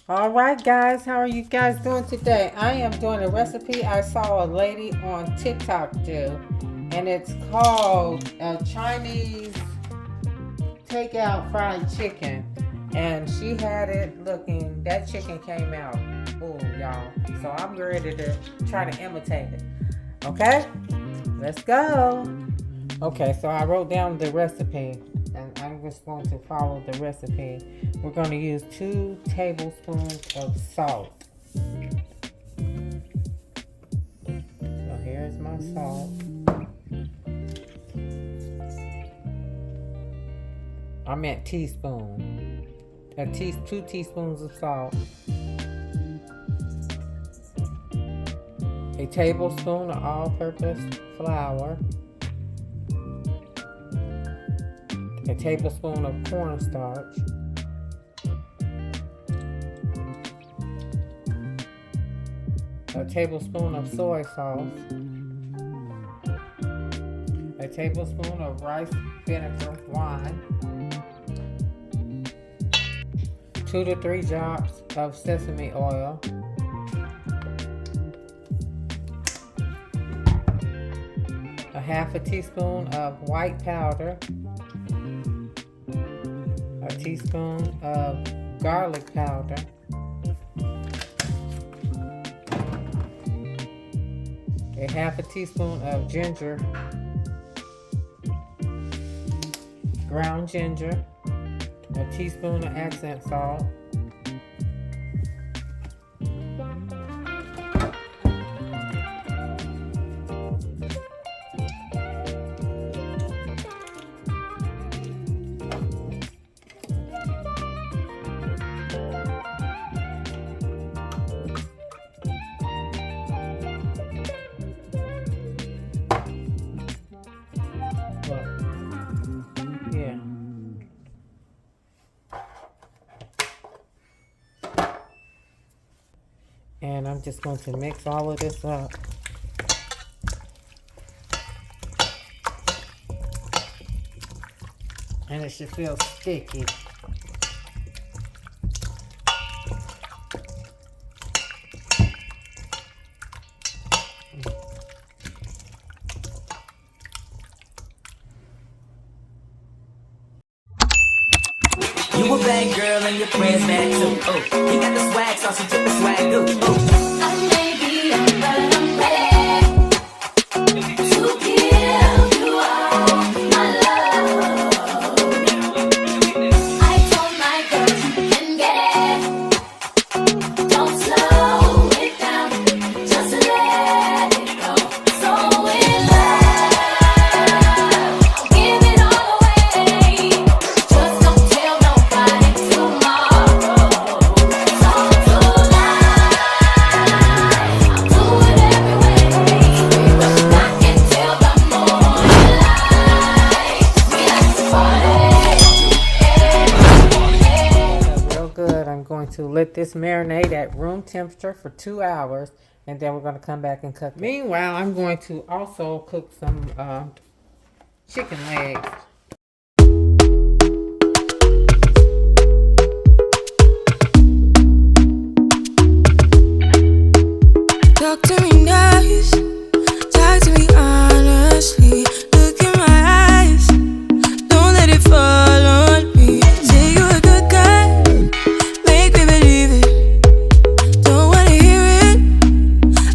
All right, guys, how are you guys doing today? I am doing a recipe I saw a lady on TikTok do, and it's called Chinese takeout fried chicken. And she had it looking, that chicken came out. Oh, y'all. So I'm ready to try to imitate it. Okay, let's go. Okay, so I wrote down the recipe and I'm just going to follow the recipe. We're going to use 2 tablespoons of salt. So here's my salt. I meant teaspoon. 2 teaspoons of salt. A tablespoon of all-purpose flour. A tablespoon of cornstarch. A tablespoon of soy sauce. A tablespoon of rice vinegar wine. 2 to 3 drops of sesame oil. A half a teaspoon of white powder. A teaspoon of garlic powder. A half a teaspoon of ginger, ground ginger. A teaspoon of accent salt. Yeah. And I'm just going to mix all of this up. And it should feel sticky. You a bad girl and your friends bad too. Oh, you got the swag, so she took the swag too. Oh. I may be young, but I'm ready to give you all my love. I told my girl you can get it. Don't slow it down, just let it go. So in love, I'll give it all away. Just don't tell nobody tomorrow. So tonight, I'll do it every way. Not until the morning light. We like to party. Real good. I'm going to let this marinate at room temperature for 2 hours, and then we're going to come back and cook it. Meanwhile, I'm going to also cook some chicken legs. Talk to me nice, talk to me honestly. Look in my eyes, don't let it fall on me. Say you're a good guy, make me believe it. Don't wanna hear it,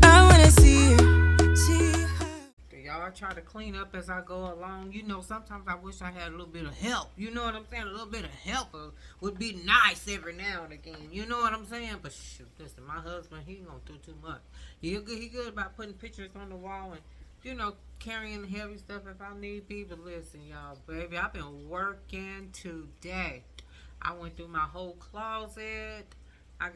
I wanna see it. See how. Y'all try to clean up as I go along. You know, sometimes I wish I had a little bit of help. You know what I'm saying? A little bit of help would be nice every now and again. You know what I'm saying? But shoot, listen, my husband, he gonna do too much. He good about putting pictures on the wall and, you know, carrying heavy stuff if I need people. Listen, y'all, baby, I've been working today. I went through my whole closet. I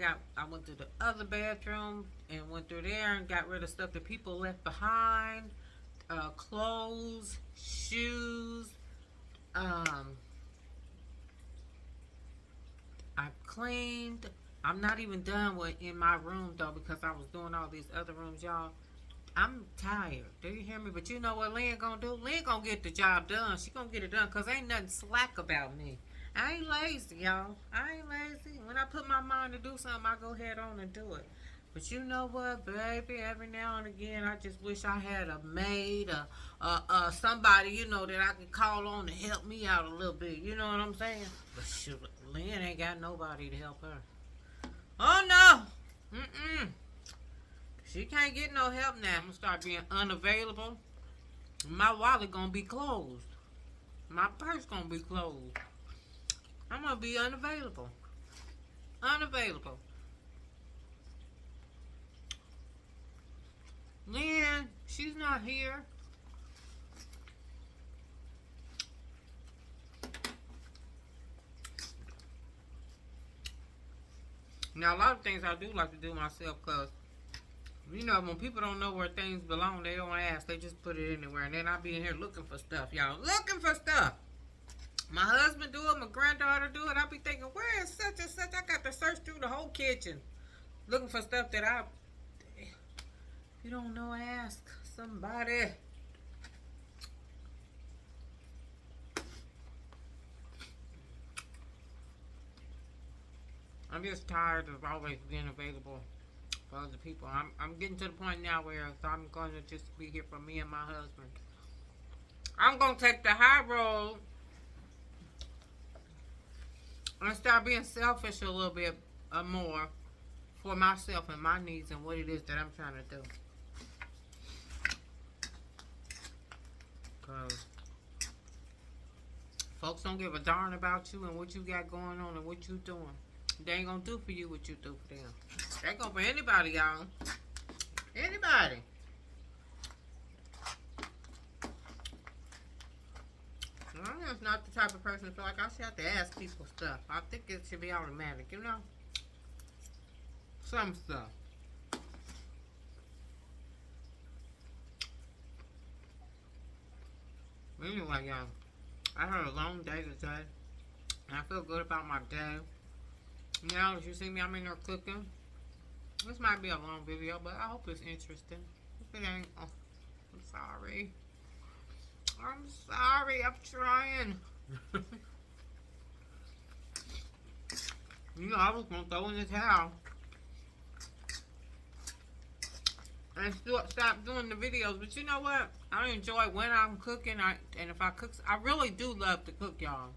went through the other bathroom and went through there and got rid of stuff that people left behind. Clothes, shoes. I cleaned. I'm not even done with in my room though because I was doing all these other rooms, y'all. I'm tired. Do you hear me? But you know what Lynn gonna do? Lynn gonna get the job done. She gonna get it done because ain't nothing slack about me. I ain't lazy, y'all. I ain't lazy. When I put my mind to do something, I go head on and do it. But you know what, baby? Every now and again, I just wish I had a maid, somebody, you know, that I could call on to help me out a little bit. You know what I'm saying? But shoot, Lynn ain't got nobody to help her. Oh, no. Mm-mm. She can't get no help now. I'm going to start being unavailable. My wallet going to be closed. My purse going to be closed. I'm going to be unavailable. Unavailable. Lynn, she's not here. Now, a lot of things I do like to do myself because, you know, when people don't know where things belong, they don't ask. They just put it anywhere. And then I be in here looking for stuff, y'all. Looking for stuff. My husband do it. My granddaughter do it. I be thinking, where is such and such? I got to search through the whole kitchen looking for stuff that you don't know, ask somebody. I'm just tired of always being available for other people. I'm getting to the point now where I'm going to just be here for me and my husband. I'm going to take the high road and start being selfish a little bit more for myself and my needs and what it is that I'm trying to do. Because folks don't give a darn about you and what you got going on and what you doing. They ain't gonna do for you what you do for them. They ain't gonna for anybody, y'all. Anybody. I'm just not the type of person to feel like I should have to ask people stuff. I think it should be automatic, you know? Some stuff. Anyway, y'all, I had a long day today, and I feel good about my day. Now, as you see me, I'm in there cooking. This might be a long video, but I hope it's interesting. If it ain't, oh, I'm sorry. I'm sorry, I'm trying. You know, I was going to throw in the towel and stop doing the videos, but you know what? I enjoy when I'm cooking, and if I cook, I really do love to cook, y'all.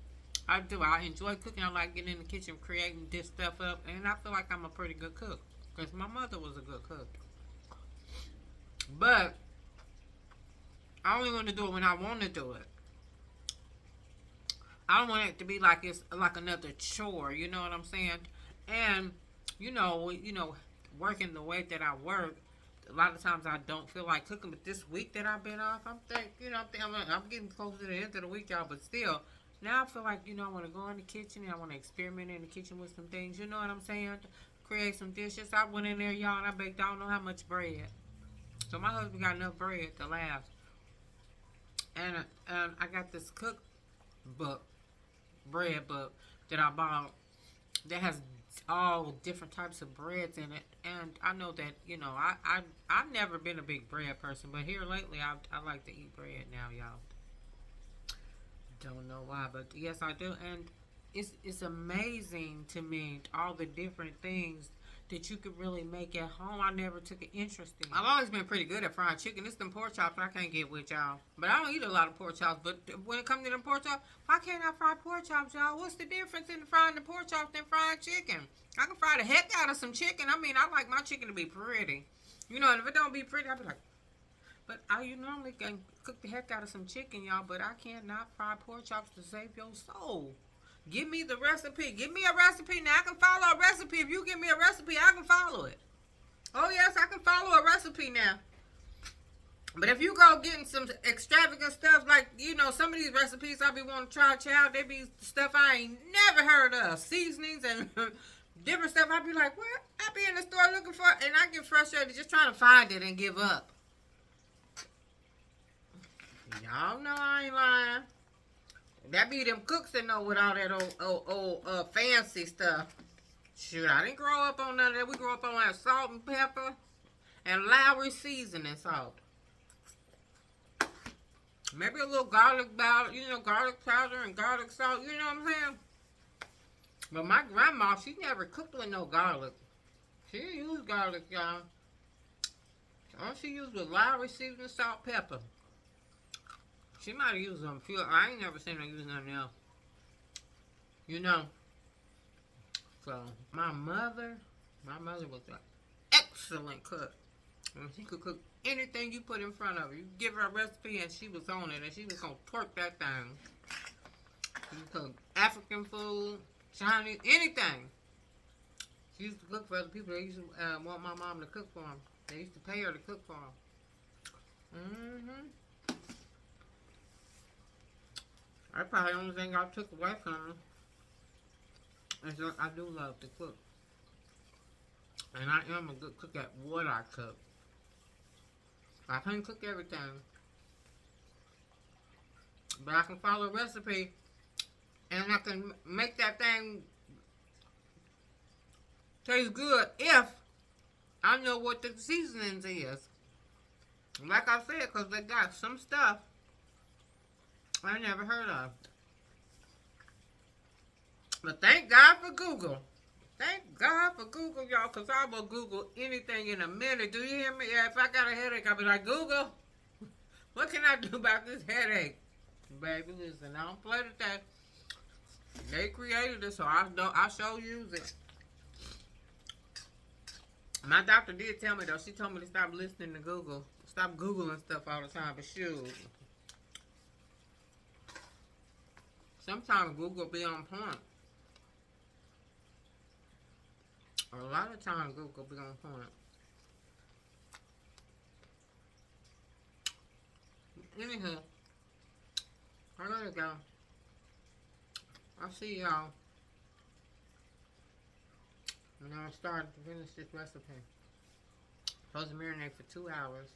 I do. I enjoy cooking. I like getting in the kitchen, creating this stuff up, and I feel like I'm a pretty good cook because my mother was a good cook. But I only want to do it when I want to do it. I don't want it to be like it's like another chore. You know what I'm saying? And you know, working the way that I work. A lot of times I don't feel like cooking, but this week that I've been off, I'm getting close to the end of the week, y'all. But still, now I feel like I want to go in the kitchen and I want to experiment in the kitchen with some things. You know what I'm saying? Create some dishes. I went in there, y'all, and I baked I don't know how much bread. So my husband got enough bread to last. And I got this bread book that I bought that has all different types of breads in it, and I know that I've never been a big bread person, but here lately I like to eat bread now, y'all. Don't know why, but yes I do, and it's amazing to me all the different things that you could really make at home. I never took an interest in. I've always been pretty good at frying chicken. It's them pork chops I can't get with, y'all. But I don't eat a lot of pork chops. But when it comes to them pork chops, why can't I fry pork chops, y'all? What's the difference in frying the pork chops than frying chicken? I can fry the heck out of some chicken. I mean, I like my chicken to be pretty. And if it don't be pretty, I'll be like, but you normally can cook the heck out of some chicken, y'all. But I cannot fry pork chops to save your soul. Give me the recipe. Give me a recipe. Now, I can follow a recipe. If you give me a recipe, I can follow it. Oh, yes, I can follow a recipe now. But if you go getting some extravagant stuff, like, some of these recipes I be wanting to try, child, they be stuff I ain't never heard of. Seasonings and different stuff. I be like, what? I be in the store looking for it, and I get frustrated just trying to find it and give up. Y'all know I ain't lying. That be them cooks that know with all that old fancy stuff. Shoot, I didn't grow up on none of that. We grew up on that salt and pepper and Lowry seasoning salt. Maybe a little garlic powder, garlic powder and garlic salt. You know what I'm saying? But my grandma, she never cooked with no garlic. She didn't use garlic, y'all. All she used was Lowry seasoning, salt, pepper. She might have used them few. I ain't never seen her use nothing else. You know. So my mother was an excellent cook. And she could cook anything you put in front of her. You give her a recipe and she was on it, and she was gonna twerk that thing. She cooked African food, Chinese, anything. She used to cook for other people. They used to want my mom to cook for them. They used to pay her to cook for them. That's probably the only thing I took away from her. Is that I do love to cook. And I am a good cook at what I cook. I can't cook everything. But I can follow a recipe and I can make that thing taste good if I know what the seasonings is. Like I said, because they got some stuff I never heard of. But thank God for Google. Thank God for Google, y'all, because I will Google anything in a minute. Do you hear me? Yeah, if I got a headache, I'll be like, Google, what can I do about this headache? Baby, listen, I don't play with that. They created it, so I sure use it. My doctor did tell me, though. She told me to stop listening to Google. Stop Googling stuff all the time, but shoot. Sometimes Google be on point. A lot of times Google be on point. Anywho, I gotta go. I'll see y'all when I start to finish this recipe. Supposed to marinate for 2 hours.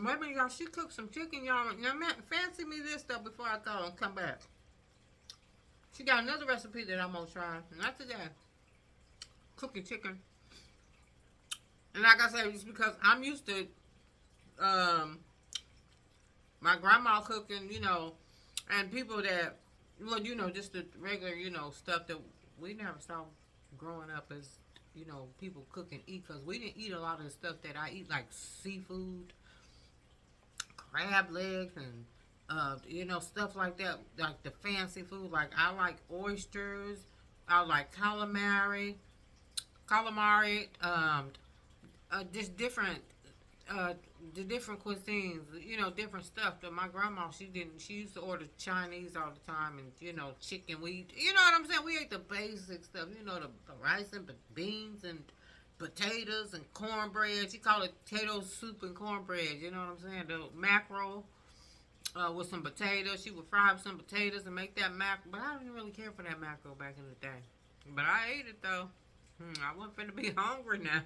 Maybe y'all should cook some chicken, y'all. Now, fancy me this stuff before I go and come back. She got another recipe that I'm gonna try. Not today. Cooking chicken. And like I said, it's because I'm used to my grandma cooking, you know, and people that, well, you know, just the regular, you know, stuff that we never saw growing up as, you know, people cook and eat, because we didn't eat a lot of the stuff that I eat, like seafood, crab legs, and you know, stuff like that, like the fancy food. Like I like oysters, I like calamari, just different, the different cuisines, you know, different stuff. That my grandma, she used to order Chinese all the time, and you know, chicken. You know what I'm saying? We ate the basic stuff, you know, the rice and beans and potatoes and cornbread. She called it potato soup and cornbread. You know what I'm saying? The mackerel with some potatoes. She would fry up some potatoes and make that mackerel. But I didn't really care for that mackerel back in the day. But I ate it though. I wasn't finna be hungry now.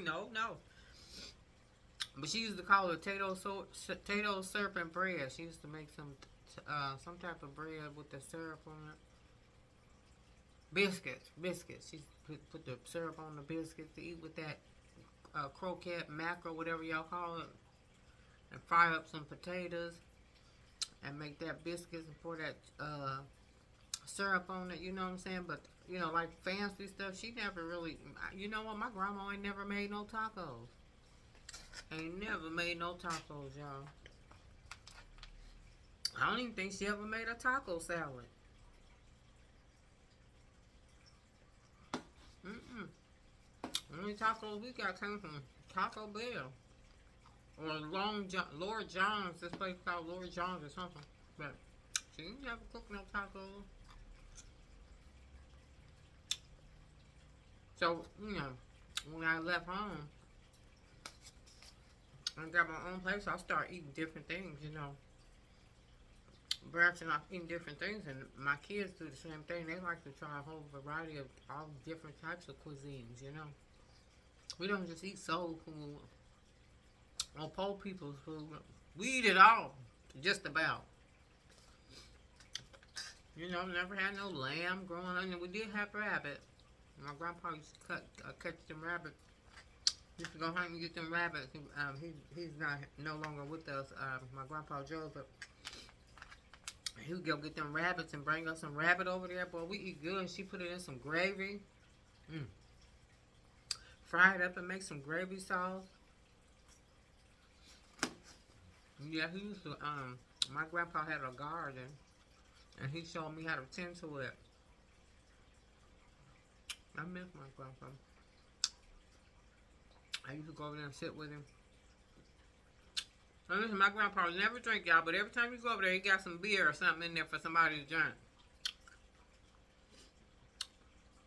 No. But she used to call it potato syrup and bread. She used to make some type of bread with the syrup on it. Biscuits. She put the syrup on the biscuits to eat with that croquette, mackerel, whatever y'all call it, and fry up some potatoes and make that biscuits and pour that syrup on it. You know what I'm saying? But you know, like fancy stuff, she never really. You know what? My grandma ain't never made no tacos. Ain't never made no tacos, y'all. I don't even think she ever made a taco salad. Only tacos we got came from Taco Bell or Lord John's. This place called Lord John's or something. But she ain't never cooked no tacos. So you know, when I left home and got my own place, I started eating different things. You know, branching off eating different things, and my kids do the same thing. They like to try a whole variety of all different types of cuisines. You know. We don't just eat soul food or poor people's food. We eat it all, just about. You know, never had no lamb growing up. And we did have rabbit. My grandpa used to catch them rabbits. Used to go hunt and get them rabbits. He's no longer with us. My grandpa Joseph. He would go get them rabbits and bring us some rabbit over there. Boy, we eat good. And she put it in some gravy. Fry it up and make some gravy sauce. Yeah, he used to, my grandpa had a garden. And he showed me how to tend to it. I miss my grandpa. I used to go over there and sit with him. And listen, my grandpa never drink, y'all, but every time you go over there, he got some beer or something in there for somebody to drink.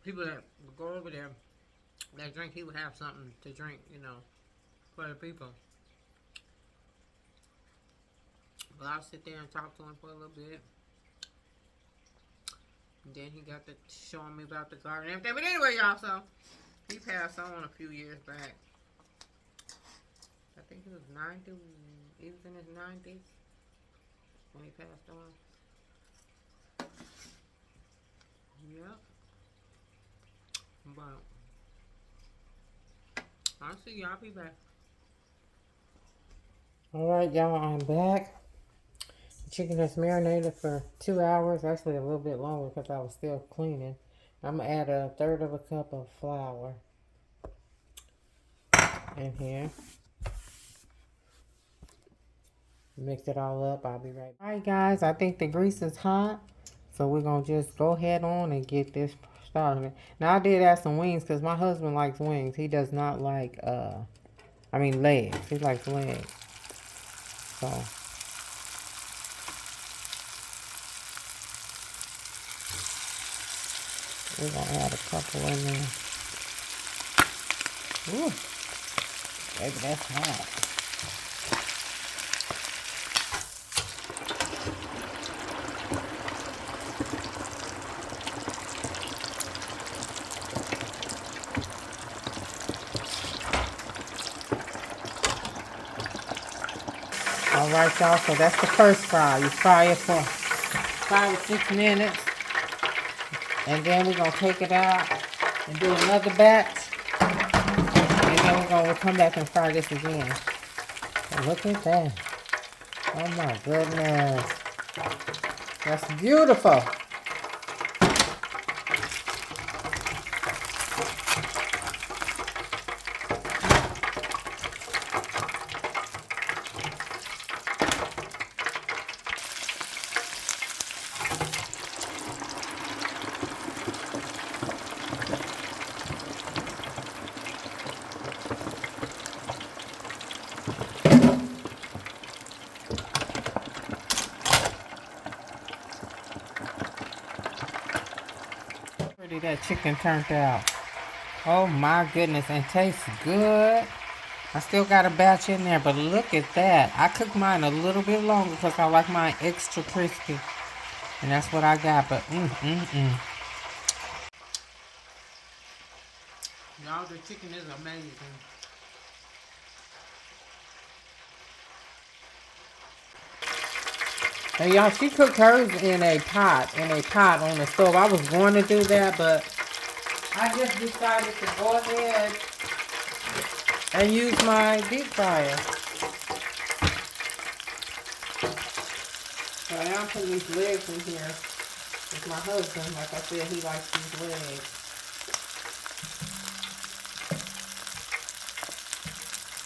People that would go over there, that drink, he would have something to drink, you know, for the people. But I'll sit there and talk to him for a little bit. And then he got to showing me about the garden and everything. But anyway, y'all, so he passed on a few years back. I think he was 90. He was in his 90s when he passed on. Yep. But I'll see y'all. Be back. Alright, y'all, I'm back. The chicken is marinated for 2 hours. Actually, a little bit longer because I was still cleaning. I'm going to add 1/3 of a cup of flour in here. Mix it all up. I'll be right back. Alright, guys, I think the grease is hot. So we're going to just go ahead on and get this started. Now, I did add some wings because my husband likes wings. He does not like, legs. He likes legs. So we're going to add a couple in there. Ooh, baby, that's hot. Alright, y'all, so that's the first fry. You fry it for 5 or 6 minutes. And then we're going to take it out and do another batch. And then we're going to come back and fry this again. And look at that. Oh my goodness. That's beautiful. Pretty that chicken turned out. Oh my goodness, and tastes good. I still got a batch in there, but look at that. I cooked mine a little bit longer because I like mine extra crispy. And that's what I got, but Y'all, the chicken is amazing. And y'all, she cooked hers in a pot on the stove. I was going to do that, but I just decided to go ahead and use my deep fryer. So now I'm putting these legs in here with my husband. Like I said, he likes these legs.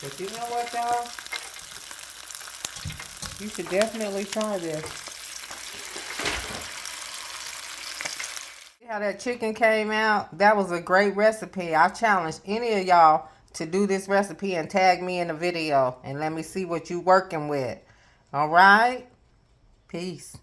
But you know what, y'all? You should definitely try this. See how that chicken came out? That was a great recipe. I challenge any of y'all to do this recipe and tag me in the video and let me see what you working with. All right? Peace.